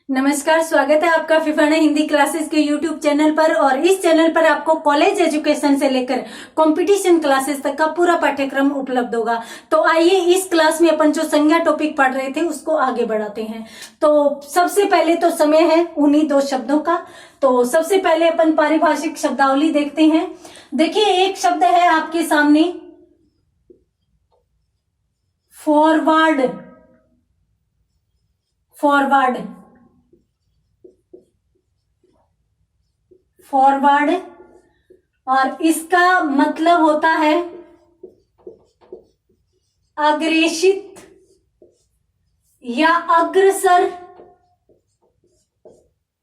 नमस्कार, स्वागत है आपका फिफाना हिंदी क्लासेस के यूट्यूब चैनल पर। और इस चैनल पर आपको कॉलेज एजुकेशन से लेकर कंपटीशन क्लासेस तक का पूरा पाठ्यक्रम उपलब्ध होगा। तो आइए इस क्लास में अपन जो संज्ञा टॉपिक पढ़ रहे थे उसको आगे बढ़ाते हैं। तो सबसे पहले तो समय है उन्हीं दो शब्दों का। तो सबसे पहले अपन पारिभाषिक शब्दावली देखते हैं। देखिए, एक शब्द है आपके सामने फॉरवर्ड। फॉरवर्ड फॉरवर्ड और इसका मतलब होता है अग्रेषित या अग्रसर,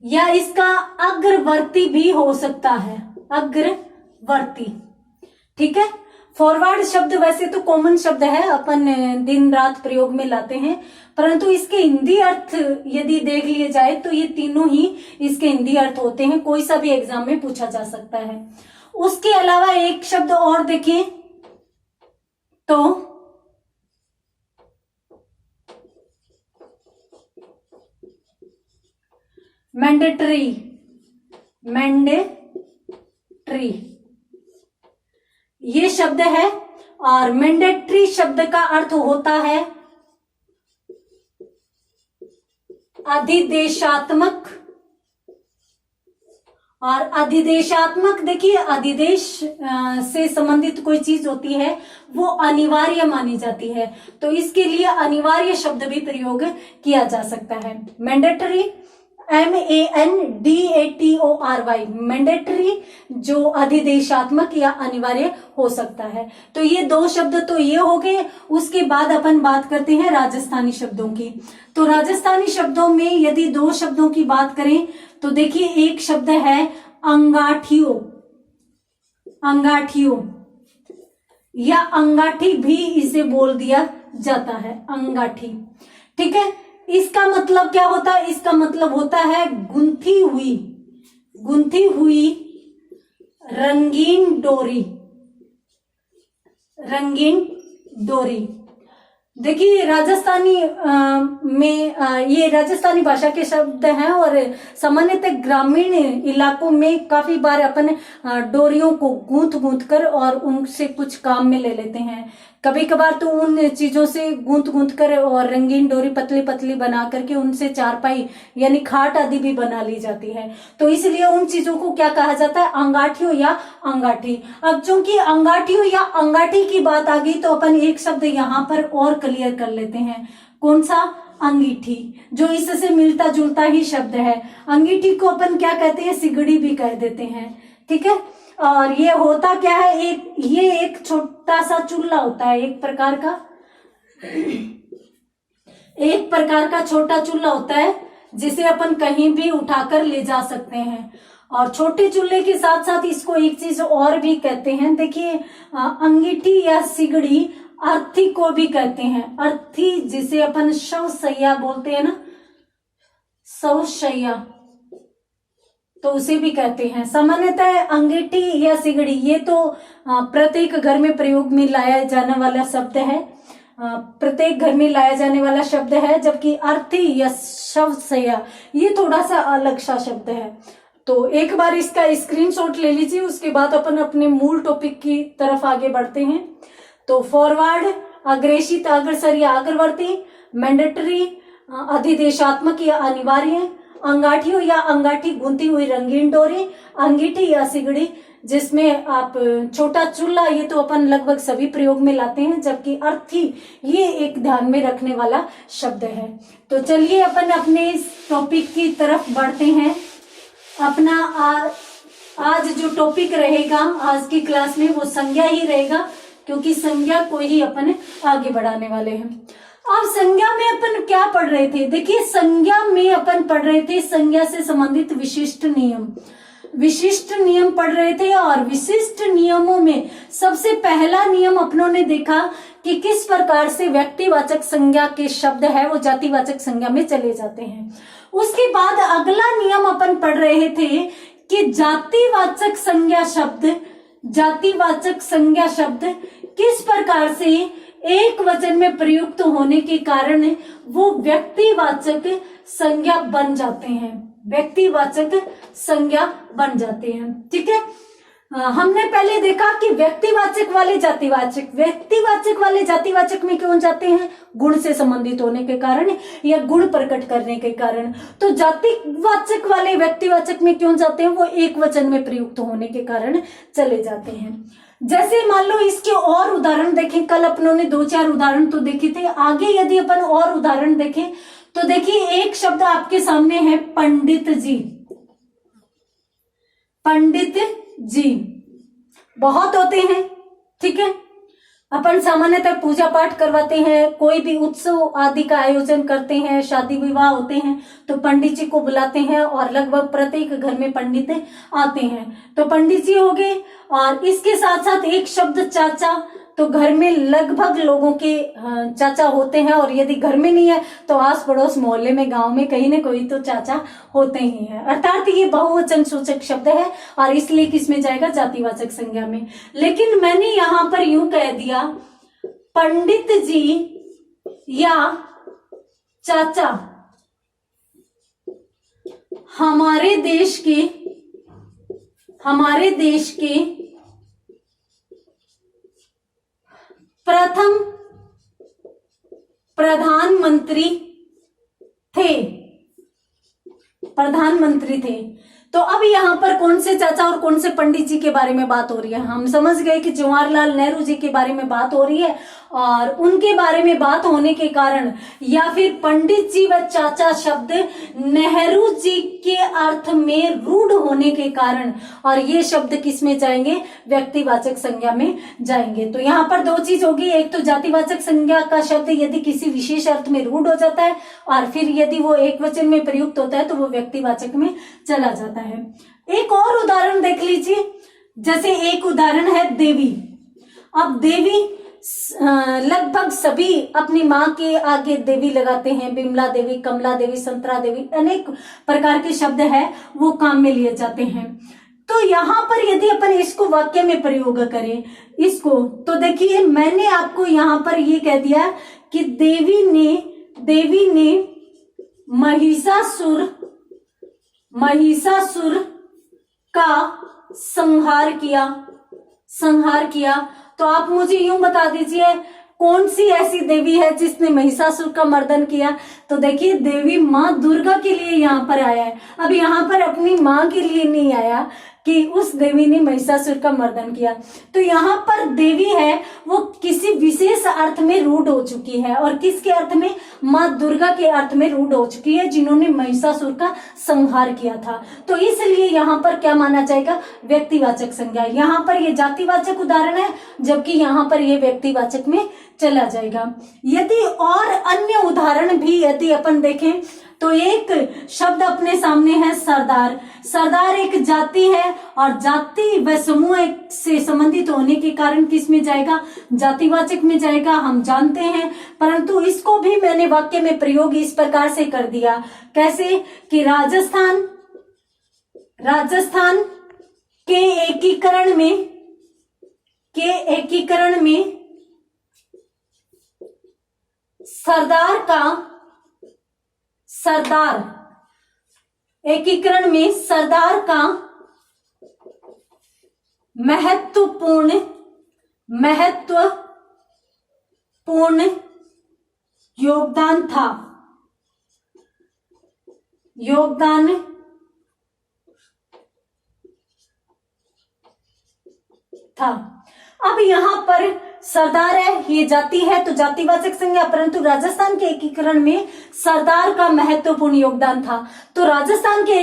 या इसका अग्रवर्ती भी हो सकता है, अग्रवर्ती। ठीक है। फॉरवर्ड शब्द वैसे तो कॉमन शब्द है, अपन दिन रात प्रयोग में लाते हैं, परंतु इसके हिंदी अर्थ यदि देख लिए जाए तो ये तीनों ही इसके हिंदी अर्थ होते हैं। कोई सा भी एग्जाम में पूछा जा सकता है। उसके अलावा एक शब्द और देखें तो मैंडेटरी। मैंडेटरी ये शब्द है, और मैंडेटरी शब्द का अर्थ होता है अधिदेशात्मक। और अधिदेशात्मक, देखिए अधिदेश से संबंधित कोई चीज होती है वो अनिवार्य मानी जाती है, तो इसके लिए अनिवार्य शब्द भी प्रयोग किया जा सकता है। मैंडेटरी, MANDATORY, मैंडेटरी, जो अधिदेशात्मक या अनिवार्य हो सकता है। तो ये दो शब्द तो ये हो गए। उसके बाद अपन बात करते हैं राजस्थानी शब्दों की। तो राजस्थानी शब्दों में यदि दो शब्दों की बात करें तो देखिए, एक शब्द है अंगाठियों। अंगाठियों या अंगाठी भी इसे बोल दिया जाता है, अंगाठी। ठीक है। इसका मतलब क्या होता है? इसका मतलब होता है गुंथी हुई, गुंथी हुई रंगीन डोरी। रंगीन डोरी। देखिए, राजस्थानी में ये राजस्थानी भाषा के शब्द हैं, और सामान्यतः ग्रामीण इलाकों में काफी बार अपन डोरियों को गूंथ गूंथ कर और उनसे कुछ काम में ले लेते हैं। कभी कभार तो उन चीजों से गूंथ गूंथ कर और रंगीन डोरी पतली पतली बना करके उनसे चारपाई यानी खाट आदि भी बना ली जाती है। तो इसलिए उन चीजों को क्या कहा जाता है? अंगाठियों या अंगाठी। अब चूंकि अंगाठियों या अंगाठी की बात आ गई तो अपन एक शब्द यहाँ पर और क्लियर कर लेते हैं। कौन सा? अंगीठी, जो इससे मिलता जुलता ही शब्द है। अंगीठी को अपन क्या कहते हैं? सिगड़ी भी कह देते हैं। ठीक है। और ये होता क्या है? ये एक छोटा सा चूल्हा होता है, एक प्रकार का छोटा चूल्हा होता है, जिसे अपन कहीं भी उठाकर ले जा सकते हैं। और छोटे चूल्हे के साथ साथ इसको एक चीज और भी कहते हैं। देखिए, अंगीठी या सिगड़ी अर्थी को भी कहते हैं। अर्थी, जिसे अपन शवशैया बोलते हैं ना, शवशैया, तो उसे भी कहते हैं। सामान्यतः अंगीठी या सिगड़ी ये तो प्रत्येक घर में प्रयोग में लाया जाने वाला शब्द है, प्रत्येक घर में लाया जाने वाला शब्द है, जबकि अर्थी या शवशैया ये थोड़ा सा अलग सा शब्द है। तो एक बार इसका स्क्रीनशॉट ले लीजिए, उसके बाद अपन अपने मूल टॉपिक की तरफ आगे बढ़ते हैं। तो फॉरवर्ड अग्रेषित, अग्रसर या अग्रवर्ती। मैंडेटरी अधिदेशात्मक या अनिवार्य। अंगाठियों या अंगाठी गूंथी हुई रंगीन डोरी। अंगीठी या सिगड़ी, जिसमें आप छोटा चूल्हा, ये तो अपन लगभग सभी प्रयोग में लाते हैं, जबकि अर्थी ये एक ध्यान में रखने वाला शब्द है। तो चलिए अपन अपने टॉपिक की तरफ बढ़ते हैं। अपना आज जो टॉपिक रहेगा आज की क्लास में वो संज्ञा ही रहेगा, क्योंकि संज्ञा को ही अपन आगे बढ़ाने वाले हैं। अब संज्ञा में अपन क्या पढ़ रहे थे? देखिए, संज्ञा में अपन पढ़ रहे थे संज्ञा से संबंधित विशिष्ट नियम। विशिष्ट नियम पढ़ रहे थे, और विशिष्ट नियमों में सबसे पहला नियम अपनों ने देखा कि किस प्रकार से व्यक्तिवाचक संज्ञा के शब्द है वो जातिवाचक संज्ञा में चले जाते हैं। उसके बाद अगला नियम अपन पढ़ रहे थे कि जातिवाचक संज्ञा शब्द किस प्रकार से एक वचन में प्रयुक्त होने के कारण वो व्यक्तिवाचक संज्ञा बन जाते हैं, व्यक्तिवाचक संज्ञा बन जाते हैं। ठीक है, हमने पहले देखा कि व्यक्तिवाचक वाले जातिवाचक में क्यों जाते हैं, गुण से संबंधित होने के कारण या गुण प्रकट करने के कारण। तो जातिवाचक वाले व्यक्तिवाचक में क्यों जाते हैं, वो एक वचन में प्रयुक्त होने के कारण चले जाते हैं। जैसे मान लो इसके और उदाहरण देखें, कल अपनों ने 2-4 उदाहरण तो देखे थे, आगे यदि अपन और उदाहरण देखें तो देखिए एक शब्द आपके सामने है पंडित जी। पंडित जी बहुत होते हैं, ठीक है, अपन सामान्यतः पूजा पाठ करवाते हैं, कोई भी उत्सव आदि का आयोजन करते हैं, शादी विवाह होते हैं तो पंडित जी को बुलाते हैं और लगभग प्रत्येक घर में पंडित आते हैं। तो पंडित जी हो गए, और इसके साथ साथ एक शब्द चाचा, तो घर में लगभग लोगों के चाचा होते हैं, और यदि घर में नहीं है तो आस पड़ोस मोहल्ले में गांव में कहीं न कहीं तो चाचा होते ही हैं। अर्थात ये बहुवचन सूचक शब्द है और इसलिए किसमें जाएगा, जातिवाचक संज्ञा में। लेकिन मैंने यहां पर यूं कह दिया पंडित जी या चाचा हमारे देश के प्रथम प्रधानमंत्री थे। तो अब यहाँ पर कौन से चाचा और कौन से पंडित जी के बारे में बात हो रही है, हम समझ गए कि जवाहरलाल नेहरू जी के बारे में बात हो रही है, और उनके बारे में बात होने के कारण या फिर पंडित जी व चाचा शब्द नेहरू जी के अर्थ में रूढ़ होने के कारण, और ये शब्द किस में जाएंगे, व्यक्तिवाचक संज्ञा में जाएंगे। तो यहाँ पर 2 चीज होगी, एक तो जातिवाचक संज्ञा का शब्द यदि किसी विशेष अर्थ में रूढ़ हो जाता है, और फिर यदि वो एक वचन में प्रयुक्त होता है तो वो व्यक्तिवाचक में चला जाता है। एक और उदाहरण देख लीजिए, जैसे एक उदाहरण है देवी। अब देवी लगभग सभी अपनी माँ के आगे देवी लगाते हैं, बिमला देवी, कमला देवी, संतरा देवी, अनेक प्रकार के शब्द है वो काम में लिए जाते हैं। तो यहाँ पर यदि अपन इसको वाक्य में प्रयोग करें इसको, तो देखिए मैंने आपको यहाँ पर ये कह दिया कि देवी ने महिषासुर का संहार किया। तो आप मुझे यूं बता दीजिए कौन सी ऐसी देवी है जिसने महिषासुर का मर्दन किया। तो देखिए देवी माँ दुर्गा के लिए यहाँ पर आया है, अब यहाँ पर अपनी माँ के लिए नहीं आया कि उस देवी ने महिषासुर का मर्दन किया। तो यहाँ पर देवी है वो किसी विशेष अर्थ में रूढ़ हो चुकी है, और किसके अर्थ में, माँ दुर्गा के अर्थ में रूढ़ हो चुकी है जिन्होंने महिषासुर का संहार किया था। तो इसलिए यहाँ पर क्या माना जाएगा, व्यक्तिवाचक संज्ञा। यहाँ पर ये जातिवाचक उदाहरण है, जबकि यहाँ पर ये व्यक्तिवाचक में चला जाएगा। यदि और अन्य उदाहरण भी यदि अपन देखें तो एक शब्द अपने सामने है सरदार। सरदार एक जाति है, और जाति व समूह से संबंधित होने के कारण किस में जाएगा, जातिवाचक में जाएगा, हम जानते हैं। परंतु इसको भी मैंने वाक्य में प्रयोग इस प्रकार से कर दिया, कैसे कि राजस्थान के एकीकरण में सरदार का महत्वपूर्ण योगदान था। अब यहाँ पर सरदार है, ये जाति है तो जातिवाचक संज्ञा, परंतु राजस्थान के एकीकरण में सरदार का महत्वपूर्ण योगदान था। तो राजस्थान के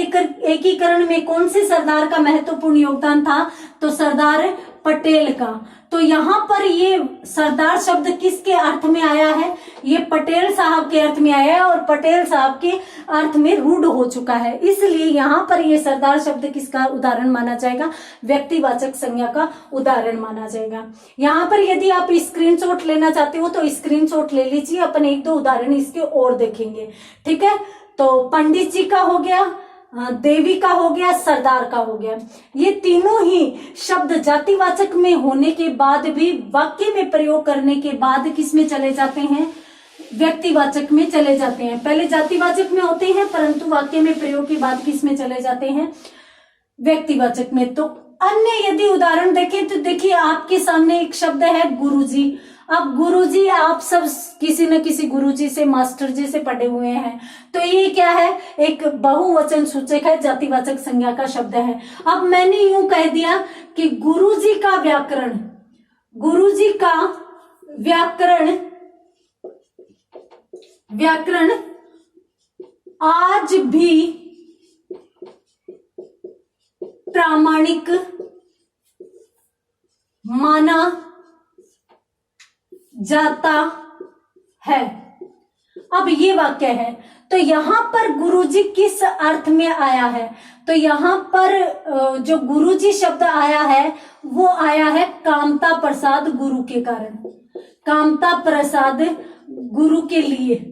एकीकरण में कौन से सरदार का महत्वपूर्ण योगदान था, तो सरदार पटेल का। तो यहाँ पर ये सरदार शब्द किसके अर्थ में आया है, ये पटेल साहब के अर्थ में आया है, और पटेल साहब के अर्थ में रूढ़ हो चुका है। इसलिए यहाँ पर ये सरदार शब्द किसका उदाहरण माना जाएगा, व्यक्तिवाचक संज्ञा का उदाहरण माना जाएगा। यहाँ पर यदि आप स्क्रीनशॉट लेना चाहते हो तो स्क्रीनशॉट ले लीजिए, अपन 1-2 उदाहरण इसके और देखेंगे। ठीक है, तो पंडित जी का हो गया, देवी का हो गया, सरदार का हो गया। ये तीनों ही शब्द जातिवाचक में होने के बाद भी वाक्य में प्रयोग करने के बाद किस में चले जाते हैं, व्यक्तिवाचक में चले जाते हैं। पहले जातिवाचक में होते हैं परंतु वाक्य में प्रयोग के बाद किस में चले जाते हैं, व्यक्तिवाचक में। तो अन्य यदि उदाहरण देखें तो देखिए आपके सामने एक शब्द है गुरुजी। अब गुरुजी आप सब किसी न किसी गुरुजी से, मास्टर जी से पढ़े हुए हैं, तो ये क्या है, एक बहुवचन सूचक है, जातिवाचक संज्ञा का शब्द है। अब मैंने यूं कह दिया कि गुरुजी का व्याकरण, गुरुजी का व्याकरण आज भी प्रामाणिक माना जाता है। अब ये वाक्य है, तो यहां पर गुरुजी किस अर्थ में आया है, तो यहां पर जो गुरुजी शब्द आया है वो आया है कामता प्रसाद गुरु के कारण, कामता प्रसाद गुरु के लिए।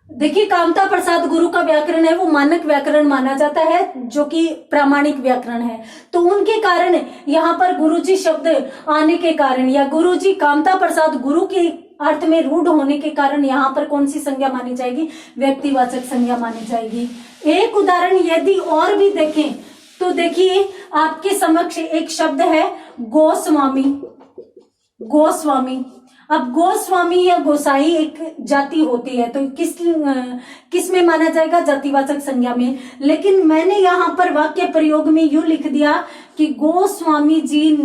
देखिए कामता प्रसाद गुरु का व्याकरण है वो मानक व्याकरण माना जाता है, जो कि प्रामाणिक व्याकरण है। तो उनके कारण यहाँ पर गुरुजी शब्द आने के कारण, या गुरुजी कामता प्रसाद गुरु के अर्थ में रूढ़ होने के कारण यहाँ पर कौन सी संज्ञा मानी जाएगी, व्यक्तिवाचक संज्ञा मानी जाएगी। एक उदाहरण यदि और भी देखें तो देखिए आपके समक्ष एक शब्द है गोस्वामी। गोस्वामी, अब गोस्वामी या गोसाई एक जाति होती है, तो किस में माना जाएगा, जातिवाचक संज्ञा में। लेकिन मैंने यहाँ पर वाक्य प्रयोग में यूं लिख दिया कि गोस्वामी जी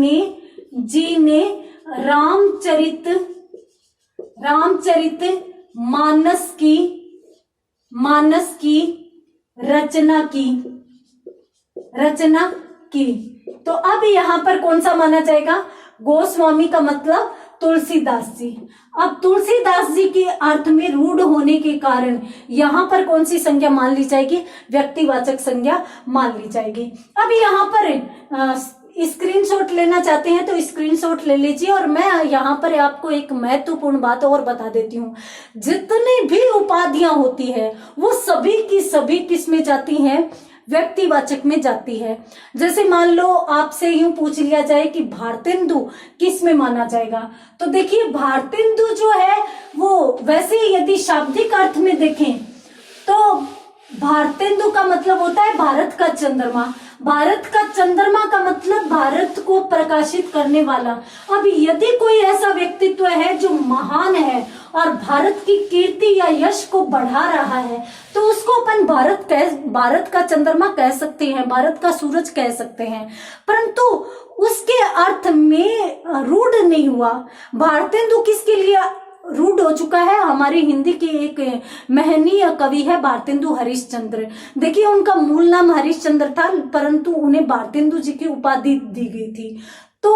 ने रामचरित मानस की रचना की। तो अब यहाँ पर कौन सा माना जाएगा, गोस्वामी का मतलब तुलसीदास जी। अब तुलसीदास जी के अर्थ में रूढ़ होने के कारण यहाँ पर कौन सी संज्ञा मान ली जाएगी, व्यक्तिवाचक संज्ञा मान ली जाएगी। अब यहाँ पर स्क्रीनशॉट लेना चाहते हैं तो स्क्रीनशॉट ले लीजिए, और मैं यहाँ पर आपको एक महत्वपूर्ण बात और बता देती हूँ। जितनी भी उपाधियां होती है वो सभी की सभी किस में जाती हैं, व्यक्तिवाचक में जाती है। जैसे मान लो आपसे यूं पूछ लिया जाए कि भारतेंदु किस में माना जाएगा, तो देखिए भारतेंदु जो है वो वैसे यदि शाब्दिक अर्थ में देखें तो भारतेंदु का मतलब होता है भारत का चंद्रमा। भारत का चंद्रमा का मतलब भारत को प्रकाशित करने वाला। अब यदि कोई ऐसा व्यक्तित्व है जो महान है और भारत की कीर्ति या यश को बढ़ा रहा है, तो उसको अपन भारत का चंद्रमा कह सकते हैं, भारत का सूरज कह सकते हैं, परंतु उसके अर्थ में रूढ़ नहीं हुआ। भारतेंदु किसके लिए रूढ़ हो चुका है, हमारे हिंदी के एक महनीय कवि है भारतेंदु हरिश्चंद्र। देखिए उनका मूल नाम हरिश्चंद्र था, परंतु उन्हें भारतेंदु जी की उपाधि दी गई थी। तो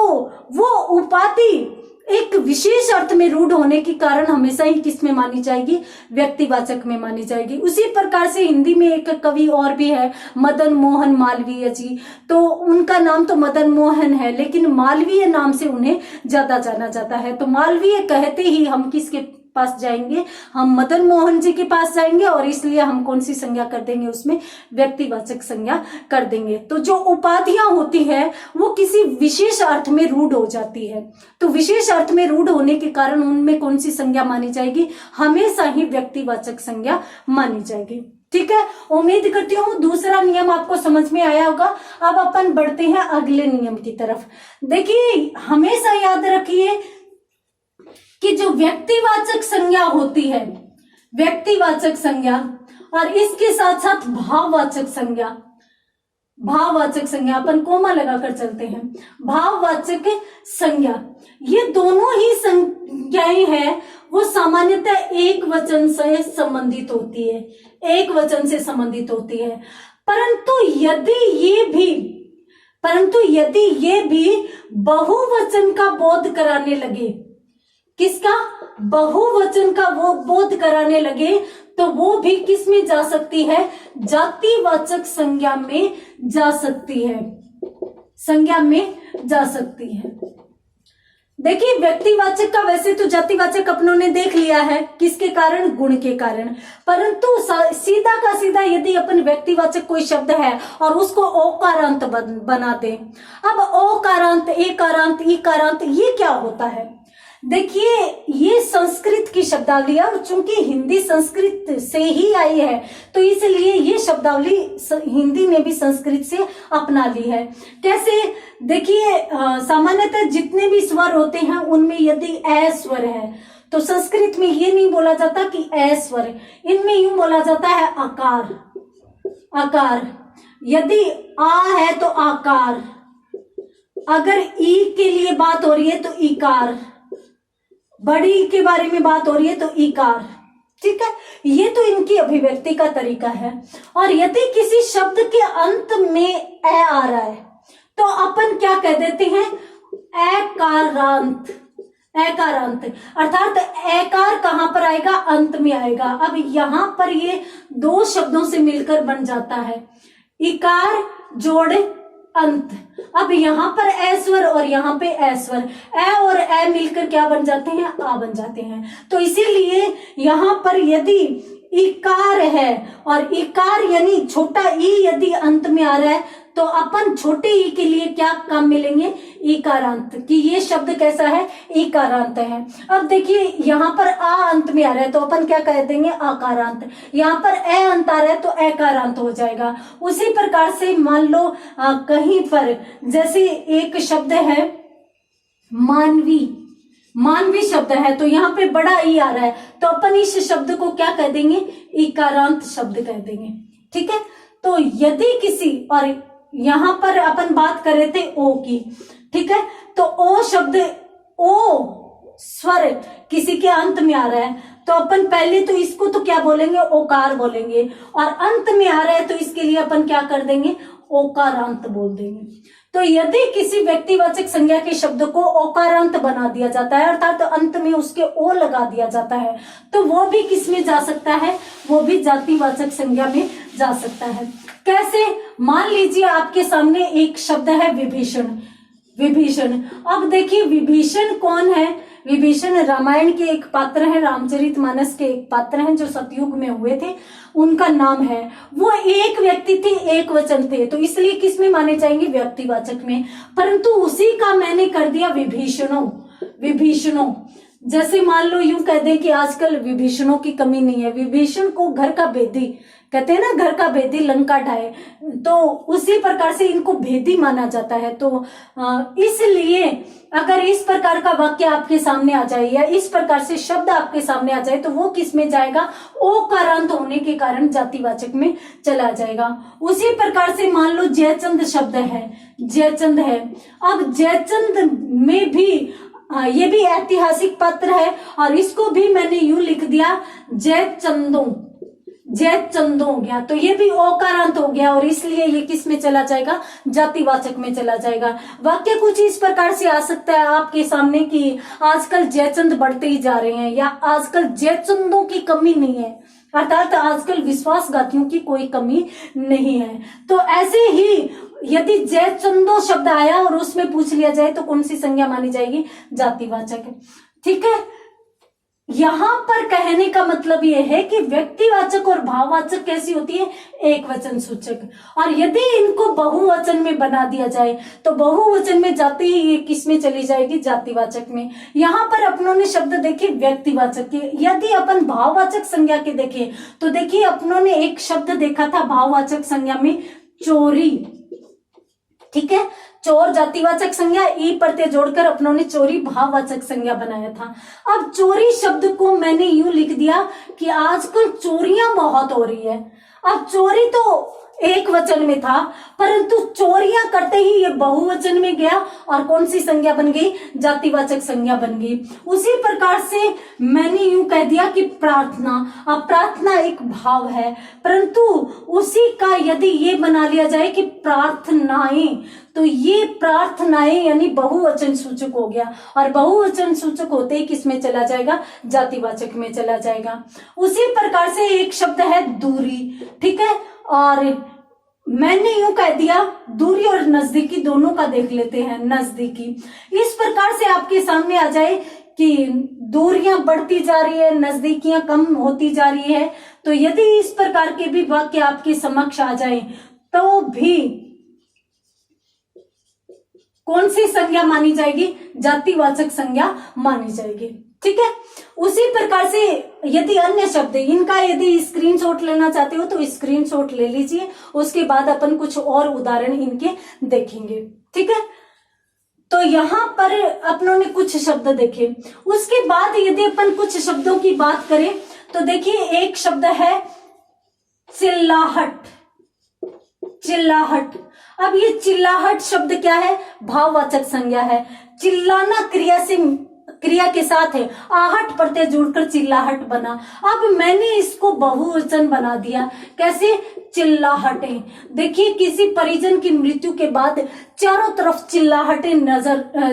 वो उपाधि एक विशेष अर्थ में रूढ़ होने के कारण हमेशा ही किस में मानी जाएगी, व्यक्तिवाचक में मानी जाएगी। उसी प्रकार से हिंदी में एक कवि और भी है, मदन मोहन मालवीय जी। तो उनका नाम तो मदन मोहन है, लेकिन मालवीय नाम से उन्हें ज्यादा जाना जाता है। तो मालवीय कहते ही हम किसके पास जाएंगे, हम मदन मोहन जी के पास जाएंगे, और इसलिए हम कौन सी संज्ञा कर देंगे, उसमें व्यक्तिवाचक संज्ञा कर देंगे। तो जो उपाधियां होती है वो किसी विशेष अर्थ में रूढ़ हो जाती है, तो विशेष अर्थ में रूढ़ होने के कारण उनमें कौन सी संज्ञा मानी जाएगी, हमेशा ही व्यक्तिवाचक संज्ञा मानी जाएगी। ठीक है, उम्मीद करती हूँ दूसरा नियम आपको समझ में आया होगा। अब अपन बढ़ते हैं अगले नियम की तरफ। देखिए हमेशा याद रखिए कि जो व्यक्तिवाचक संज्ञा होती है, व्यक्तिवाचक संज्ञा, और इसके साथ साथ भाववाचक संज्ञा अपन कोमा लगाकर चलते हैं, भाववाचक संज्ञा, ये दोनों ही संज्ञाएं हैं वो सामान्यतः एक वचन से संबंधित होती है, एक वचन से संबंधित होती है। परंतु यदि ये भी बहुवचन का बोध कराने लगे, किसका, बहुवचन का वो बोध कराने लगे, तो वो भी किस में जा सकती है, जातिवाचक संज्ञा में जा सकती है, संज्ञा में जा सकती है। देखिए व्यक्तिवाचक का वैसे तो जातिवाचक अपनों ने देख लिया है, किसके कारण, गुण के कारण, परंतु सीधा का सीधा तरह यदि अपन व्यक्तिवाचक कोई शब्द है और उसको ओकारांत बना दे। अब ओकारांत, एकारांत, ईकारांत ये क्या होता है? देखिए ये संस्कृत की शब्दावली है और चूंकि हिंदी संस्कृत से ही आई है तो इसलिए ये शब्दावली हिंदी ने भी संस्कृत से अपना ली है। कैसे? देखिए सामान्यतः जितने भी स्वर होते हैं उनमें यदि ए स्वर है तो संस्कृत में ये नहीं बोला जाता कि ए स्वर, इनमें यूं बोला जाता है आकार, आकार। यदि आ है तो आकार, अगर ई के लिए बात हो रही है तो इकार, बड़ी के बारे में बात हो रही है तो इकार। ठीक है, ये तो इनकी अभिव्यक्ति का तरीका है। और यदि किसी शब्द के अंत में ए आ रहा है तो अपन क्या कह देते हैं? एकारांत, एकारांत। अर्थात एकार कहां पर आएगा? अंत में आएगा। अब यहां पर ये दो शब्दों से मिलकर बन जाता है इकार जोड़ अंत। अब यहाँ पर ए स्वर और यहाँ पे ए स्वर, ए और ए मिलकर क्या बन जाते हैं? आ बन जाते हैं। तो इसीलिए यहाँ पर यदि इकार है और इकार यानी छोटा ई यदि अंत में आ रहा है तो अपन छोटे ई के लिए क्या काम मिलेंगे? इकारांत, कि ये शब्द कैसा है? इकारांत है। अब देखिए यहाँ पर आ अंत में आ रहा है तो अपन क्या कह देंगे? आकारांत। यहाँ पर ए अंत आ रहा है तो एकारांत हो जाएगा। उसी प्रकार से मान लो कहीं पर जैसे एक शब्द है मानवी, मानवी शब्द है तो यहाँ पे बड़ा ई आ रहा है तो अपन इस शब्द को क्या कह देंगे? इकारांत शब्द कह देंगे। ठीक है, तो यदि किसी, और यहां पर अपन बात कर रहे थे ओ की, ठीक है, तो ओ शब्द, ओ स्वर किसी के अंत में आ रहा है तो अपन पहले तो इसको तो क्या बोलेंगे? ओकार बोलेंगे, और अंत में आ रहा है तो इसके लिए अपन क्या कर देंगे? ओकारांत बोल देंगे। तो यदि किसी व्यक्तिवाचक संज्ञा के शब्द को ओकारांत बना दिया जाता है अर्थात तो अंत में उसके ओ लगा दिया जाता है तो वो भी किस में जा सकता है? वो भी जातिवाचक संज्ञा में जा सकता है। कैसे? मान लीजिए आपके सामने एक शब्द है विभीषण, विभीषण। अब देखिए विभीषण कौन है? विभीषण रामायण के एक पात्र हैं, रामचरितमानस के एक पात्र हैं जो सतयुग में हुए थे, उनका नाम है। वो एक व्यक्ति थे, एक वचन थे, तो इसलिए किस में माने जाएंगे? व्यक्तिवाचक में। परंतु उसी का मैंने कर दिया विभीषणों, विभीषणों। जैसे मान लो यूं कह दें कि आजकल विभीषणों की कमी नहीं है, विभीषण को घर का भेदी कहते हैं ना, घर का भेदी लंका ढाए, तो उसी प्रकार से इनको भेदी माना जाता है। तो इसलिए अगर इस प्रकार का वाक्य आपके सामने आ जाए या इस प्रकार से शब्द आपके सामने आ जाए तो वो किस में जाएगा? ओकारांत होने के कारण जातिवाचक में चला जाएगा। उसी प्रकार से मान लो जयचंद शब्द है, जयचंद है। अब जयचंद में भी ये भी ऐतिहासिक पात्र है और इसको भी मैंने यूं लिख दिया जयचंदों, जयचंदों हो गया, तो ये भी ओकारांत हो गया और इसलिए ये किस में चला जाएगा? जातिवाचक में चला जाएगा। वाक्य कुछ इस प्रकार से आ सकता है आपके सामने कि आजकल जयचंद बढ़ते ही जा रहे हैं या आजकल जयचंदों की कमी नहीं है, अर्थात आजकल विश्वासघातियों की कोई कमी नहीं है। तो ऐसे ही यदि जयचंदो शब्द आया और उसमें पूछ लिया जाए तो कौन सी संज्ञा मानी जाएगी? जातिवाचक। ठीक है, यहां पर कहने का मतलब यह है कि व्यक्तिवाचक और भाववाचक कैसी होती है? एक वचन सूचक। और यदि इनको बहुवचन में बना दिया जाए तो बहुवचन में जाती ही ये किस में चली जाएगी? जातिवाचक में। यहां पर अपनों ने शब्द देखे व्यक्तिवाचक के। यदि अपन भाववाचक संज्ञा के देखें तो देखिए अपनों ने एक शब्द देखा था भाववाचक संज्ञा में, चोरी। ठीक है, चोर जातिवाचक संज्ञा, ई प्रत्यय जोड़कर अपनों ने चोरी भाववाचक संज्ञा बनाया था। अब चोरी शब्द को मैंने यूं लिख दिया कि आजकल चोरियां बहुत हो रही है। अब चोरी तो एक वचन में था परंतु चोरियां करते ही ये बहुवचन में गया और कौन सी संज्ञा बन गई? जातिवाचक संज्ञा बन गई। उसी प्रकार से मैंने यूं कह दिया कि प्रार्थना, अब प्रार्थना एक भाव है परंतु उसी का यदि ये बना लिया जाए कि प्रार्थनाएं, तो ये प्रार्थनाएं यानी बहुवचन सूचक हो गया और बहुवचन सूचक होते ही किस में चला जाएगा? जातिवाचक में चला जाएगा। उसी प्रकार से एक शब्द है दूरी। ठीक है, और मैंने यूं कह दिया दूरी और नजदीकी दोनों का देख लेते हैं, नजदीकी। इस प्रकार से आपके सामने आ जाए कि दूरियां बढ़ती जा रही है, नजदीकियां कम होती जा रही है, तो यदि इस प्रकार के भी वाक्य आपके समक्ष आ जाए तो भी कौन सी संज्ञा मानी जाएगी? जातिवाचक संज्ञा मानी जाएगी। ठीक है। उसी प्रकार से यदि अन्य शब्द, इनका यदि स्क्रीनशॉट लेना चाहते हो तो स्क्रीनशॉट ले लीजिए, उसके बाद अपन कुछ और उदाहरण इनके देखेंगे। ठीक है। तो यहां पर अपनों ने कुछ शब्द देखे, उसके बाद यदि अपन कुछ शब्दों की बात करें तो देखिए, एक शब्द है चिल्लाहट। चिल्लाहट। अब ये चिल्लाहट शब्द क्या है? भाववाचक संज्ञा है। चिल्लाना क्रिया के साथ है, आहट प्रत्यय जुड़कर चिल्लाहट बना। अब मैंने इसको बहुवचन बना दिया। कैसे? चिल्लाहटें। देखिए, किसी परिजन की मृत्यु के बाद चारों तरफ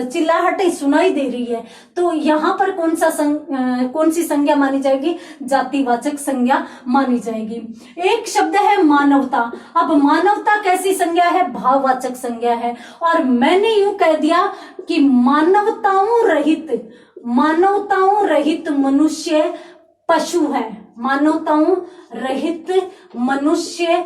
चिल्लाहटें सुनाई दे रही है, तो यहाँ पर कौन सी संज्ञा मानी जाएगी? जातिवाचक संज्ञा मानी जाएगी। एक शब्द है मानवता। अब मानवता कैसी संज्ञा है? भाववाचक संज्ञा है। और मैंने यूं कह दिया कि मानवताओं रहित मनुष्य पशु है। मानवताओं रहित मनुष्य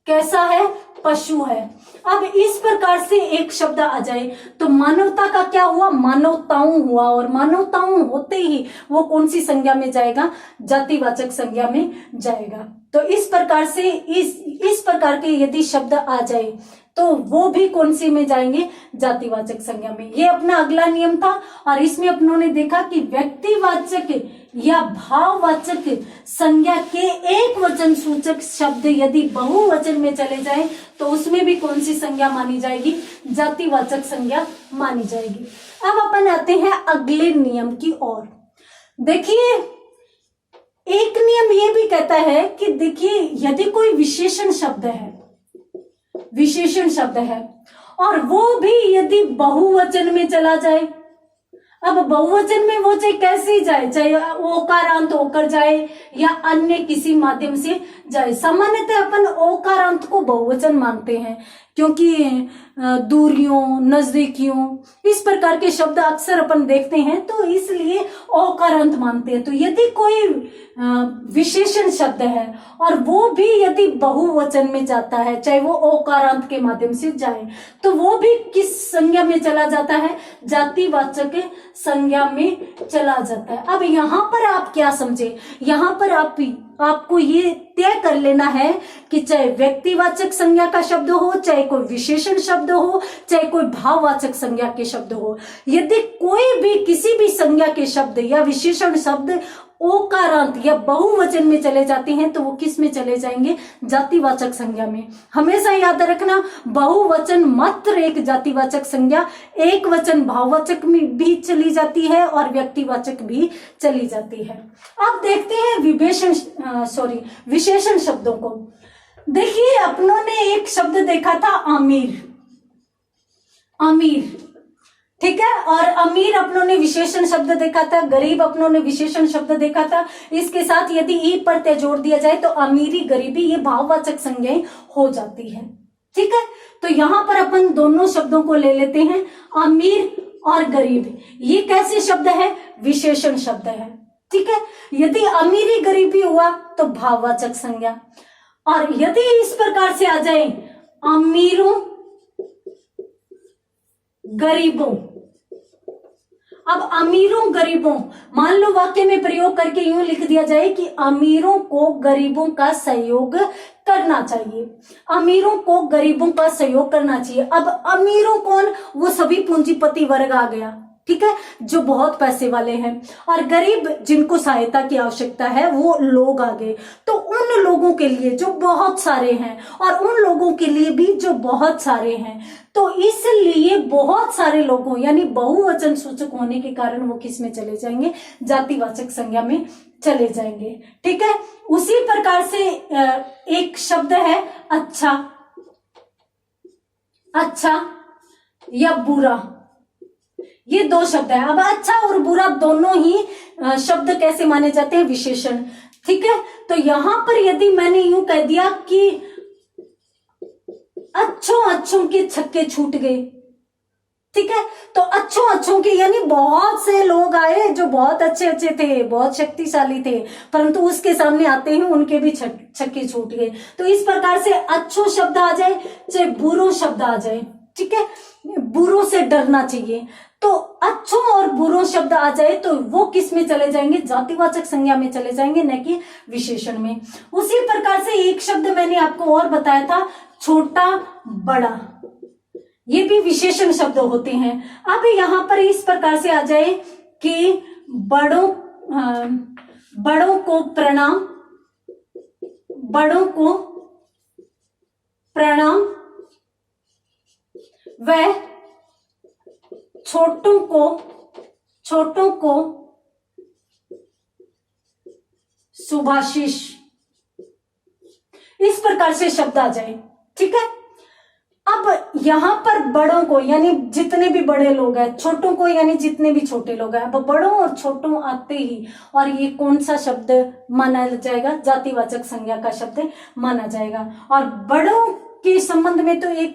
कैसा है? पशु है। अब इस प्रकार से एक शब्द आ जाए तो मानवता का क्या हुआ? मानवताओं हुआ, और मानवताओं होते ही वो कौन सी संज्ञा में जाएगा? जातिवाचक संज्ञा में जाएगा। तो इस प्रकार से इस प्रकार के यदि शब्द आ जाए तो वो भी कौन सी में जाएंगे? जातिवाचक संज्ञा में। ये अपना अगला नियम था, और इसमें अपनों ने देखा कि व्यक्तिवाचक या भाववाचक संज्ञा के एक वचन सूचक शब्द यदि बहुवचन में चले जाएं तो उसमें भी कौन सी संज्ञा मानी जाएगी? जातिवाचक संज्ञा मानी जाएगी। अब अपन आते हैं अगले नियम की ओर। देखिए, एक नियम ये भी कहता है कि देखिए, यदि कोई विशेषण शब्द है और वो भी यदि बहुवचन में चला जाए, अब बहुवचन में वो चाहे कैसे जाए, चाहे ओकारांत होकर जाए या अन्य किसी माध्यम से जाए। सामान्यतः अपन ओकारांत को बहुवचन मानते हैं, क्योंकि दूरियों, नजदीकियों, इस प्रकार के शब्द अक्सर अपन देखते हैं, तो इसलिए ओकारांत मानते हैं। तो यदि कोई विशेषण शब्द है और वो भी यदि बहुवचन में जाता है, चाहे वो ओकारांत के माध्यम से जाए, तो वो भी किस संज्ञा में चला जाता है? जातिवाचक संज्ञा में चला जाता है। अब यहाँ पर आप क्या समझे? यहाँ पर आपको ये तय कर लेना है कि चाहे व्यक्तिवाचक संज्ञा का शब्द हो, चाहे कोई विशेषण शब्द हो, चाहे कोई भाववाचक संज्ञा के शब्द हो, यदि कोई भी किसी भी संज्ञा के शब्द या विशेषण शब्द ओकारांत या बहुवचन में चले जाते हैं तो वो किस में चले जाएंगे? जातिवाचक संज्ञा में। हमेशा याद रखना, बहुवचन मात्र एक जातिवाचक संज्ञा, एक वचन भाववाचक में भी चली जाती है और व्यक्तिवाचक भी चली जाती है। अब देखते हैं विशेषण शब्दों को। देखिए, अपनों ने एक शब्द देखा था अमीर। ठीक है। और अमीर अपनों ने विशेषण शब्द देखा था, गरीब अपनों ने विशेषण शब्द देखा था। इसके साथ यदि ई प्रत्यय जोड़ दिया जाए तो अमीरी, गरीबी, ये भाववाचक संज्ञाएं हो जाती है। ठीक है। तो यहां पर अपन दोनों शब्दों को ले लेते हैं, अमीर और गरीब। ये कैसे शब्द है? विशेषण शब्द है। ठीक है। यदि अमीरी गरीबी हुआ तो भाववाचक संज्ञा, और यदि इस प्रकार से आ जाए अमीरों गरीबों, अब अमीरों गरीबों, मान लो वाक्य में प्रयोग करके यूं लिख दिया जाए कि अमीरों को गरीबों का सहयोग करना चाहिए। अमीरों को गरीबों का सहयोग करना चाहिए। अब अमीरों कौन? वो सभी पूंजीपति वर्ग आ गया। ठीक है, जो बहुत पैसे वाले हैं। और गरीब जिनको सहायता की आवश्यकता है वो लोग आ गए। तो उन लोगों के लिए जो बहुत सारे हैं और उन लोगों के लिए भी जो बहुत सारे हैं, तो इसलिए बहुत सारे लोगों यानी बहुवचन सूचक होने के कारण वो किस में चले जाएंगे? जातिवाचक संज्ञा में चले जाएंगे। ठीक है। उसी प्रकार से एक शब्द है अच्छा या बुरा, ये दो शब्द है। अब अच्छा और बुरा दोनों ही शब्द कैसे माने जाते हैं? विशेषण। ठीक है। तो यहां पर यदि मैंने यूं कह दिया कि अच्छों के छक्के छूट गए, ठीक है। तो अच्छों अच्छों के यानी बहुत से लोग आए जो बहुत अच्छे अच्छे थे, बहुत शक्तिशाली थे, परंतु उसके सामने आते ही उनके भी छक्के छूट गए। तो इस प्रकार से अच्छो शब्द आ जाए चाहे बुरो शब्द आ जाए, ठीक है, बुरों से डरना चाहिए। तो अच्छों और बुरों शब्द आ जाए तो वो किस में चले जाएंगे, जातिवाचक संज्ञा में चले जाएंगे, न कि विशेषण में। उसी प्रकार से एक शब्द मैंने आपको और बताया था, छोटा बड़ा, ये भी विशेषण शब्द होते हैं। अब यहां पर इस प्रकार से आ जाए कि बड़ों को प्रणाम, बड़ों को प्रणाम, वह छोटों को शुभाशीष, इस प्रकार से शब्द आ जाए, ठीक है। अब यहां पर बड़ों को यानी जितने भी बड़े लोग हैं, छोटों को यानी जितने भी छोटे लोग हैं। अब बड़ों और छोटों आते ही और ये कौन सा शब्द माना जाएगा, जातिवाचक संज्ञा का शब्द माना जाएगा। और बड़ों के संबंध में तो एक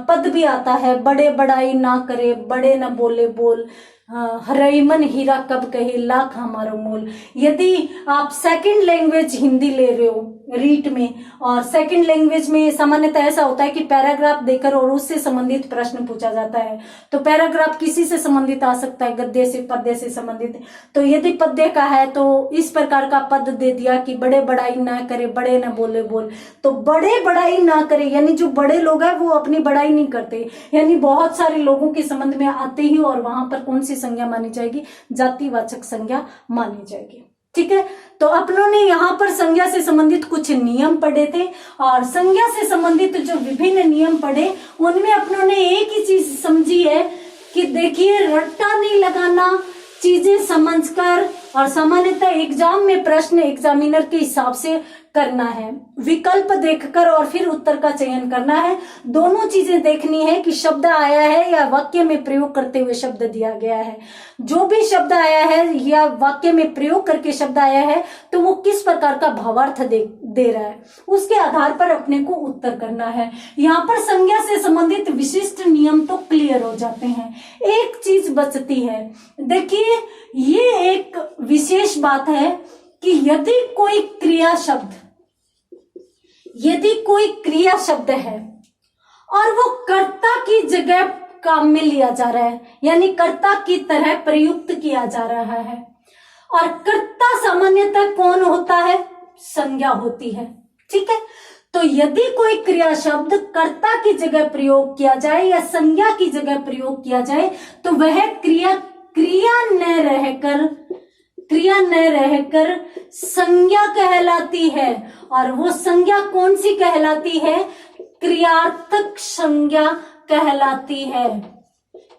पद भी आता है, बड़े बड़ाई ना करे, बड़े न बोले बोल, रईमन हीरा कब कहे लाख हमारा मोल। यदि आप सेकंड लैंग्वेज हिंदी ले रहे हो रीट में, और सेकंड लैंग्वेज में सामान्यतः ऐसा होता है कि पैराग्राफ देकर और उससे संबंधित प्रश्न पूछा जाता है। तो पैराग्राफ किसी से संबंधित आ सकता है, गद्य से पद्य से संबंधित। तो यदि पद्य का है तो इस प्रकार का पद दे दिया कि बड़े बड़ाई ना करे, बड़े न बोले बोल। तो बड़े बड़ाई ना करे यानी जो बड़े लोग हैं वो अपनी बड़ाई नहीं करते, यानी बहुत सारे लोगों के संबंध में आते ही और वहां पर कौन सी संज्ञा मानी जाएगी, जातिवाचक संज्ञा मानी जाएगी, ठीक है। तो अपनों ने यहाँ पर संज्ञा से संबंधित कुछ नियम पढ़े थे, और संज्ञा से संबंधित जो विभिन्न नियम पढ़े उनमें अपनों ने एक ही चीज समझी है कि देखिए, रट्टा नहीं लगाना, चीजें समझकर, और सामान्यतः एग्जाम में प्रश्न एग्जामिनर के हिसाब से करना है, विकल्प देखकर और फिर उत्तर का चयन करना है। दोनों चीजें देखनी है कि शब्द आया है या वाक्य में प्रयोग करते हुए शब्द दिया गया है। जो भी शब्द आया है या वाक्य में प्रयोग करके शब्द आया है तो वो किस प्रकार का भावार्थ दे रहा है, उसके आधार पर अपने को उत्तर करना है। यहाँ पर संज्ञा से संबंधित विशिष्ट नियम तो क्लियर हो जाते हैं। एक चीज बचती है, देखिए ये एक विशेष बात है कि यदि कोई क्रिया शब्द है और वो कर्ता की जगह काम में लिया जा रहा है, यानी कर्ता की तरह प्रयुक्त किया जा रहा है, और कर्ता सामान्यतः कौन होता है, संज्ञा होती है, ठीक है। तो यदि कोई क्रिया शब्द कर्ता की जगह प्रयोग किया जाए या संज्ञा की जगह प्रयोग किया जाए तो वह क्रिया न रहकर संज्ञा कहलाती है। और वो संज्ञा कौन सी कहलाती है, क्रियार्थक संज्ञा कहलाती है।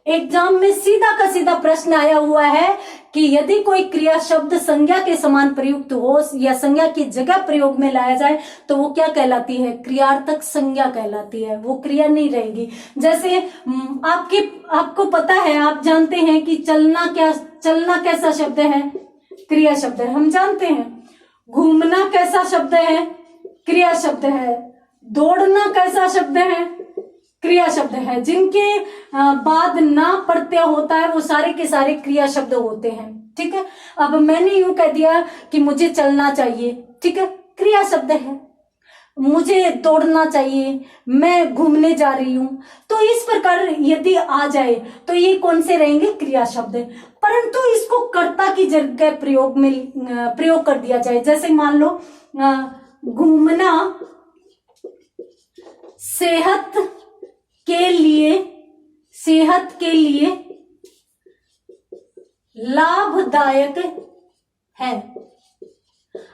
एग्जाम में सीधा का सीधा प्रश्न आया हुआ है कि यदि कोई क्रिया शब्द संज्ञा के समान प्रयुक्त हो या संज्ञा की जगह प्रयोग में लाया जाए तो वो क्या कहलाती है, क्रियार्थक संज्ञा कहलाती है, वो क्रिया नहीं रहेगी। जैसे आपको पता है, आप जानते हैं कि चलना कैसा शब्द है, क्रिया शब्द है, हम जानते हैं। घूमना कैसा शब्द है, क्रिया शब्द है। दौड़ना कैसा शब्द है, क्रिया शब्द है। जिनके बाद ना प्रत्यय होता है वो सारे के सारे क्रिया शब्द होते हैं, ठीक है। अब मैंने यूं कह दिया कि मुझे चलना चाहिए, ठीक है, क्रिया शब्द है। मुझे दौड़ना चाहिए, मैं घूमने जा रही हूं, तो इस प्रकार यदि आ जाए तो ये कौन से रहेंगे, क्रिया शब्द। परंतु इसको कर्ता की जगह प्रयोग कर दिया जाए, जैसे मान लो घूमना सेहत के लिए लाभदायक है।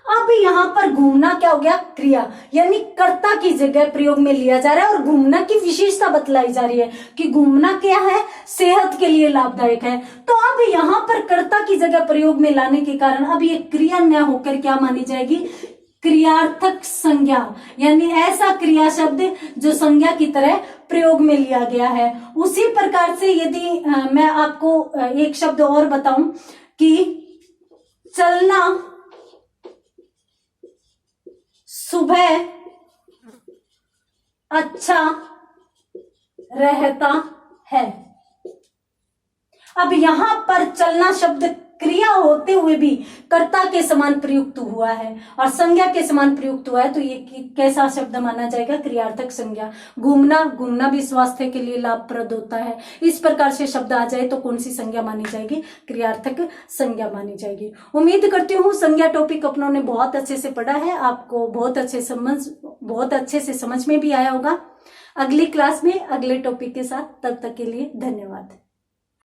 अब यहां पर घूमना क्या हो गया, क्रिया, यानी कर्ता की जगह प्रयोग में लिया जा रहा है और घूमना की विशेषता बतलाई जा रही है कि घूमना क्या है, सेहत के लिए लाभदायक है। तो अब यहां पर कर्ता की जगह प्रयोग में लाने के कारण अब ये क्रिया न होकर क्या मानी जाएगी, क्रियार्थक संज्ञा, यानी ऐसा क्रिया शब्द जो संज्ञा की तरह प्रयोग में लिया गया है। उसी प्रकार से यदि मैं आपको एक शब्द और बताऊं कि चलना सुबह अच्छा रहता है, अब यहाँ पर चलना शब्द क्रिया होते हुए भी कर्ता के समान प्रयुक्त हुआ है और संज्ञा के समान प्रयुक्त हुआ है, तो ये कैसा शब्द माना जाएगा? क्रियार्थक संज्ञा। घूमना, घूमना भी स्वास्थ्य के लिए लाभप्रद होता है। इस प्रकार से शब्द आ जाए तो कौन सी संज्ञा मानी जाएगी? क्रियार्थक संज्ञा मानी जाएगी। उम्मीद करती हूँ संज्ञा टॉपिक अपनों ने बहुत अच्छे से पढ़ा है, आपको बहुत अच्छे से समझ में भी आया होगा। अगली क्लास में अगले टॉपिक के साथ, तब तक के लिए धन्यवाद।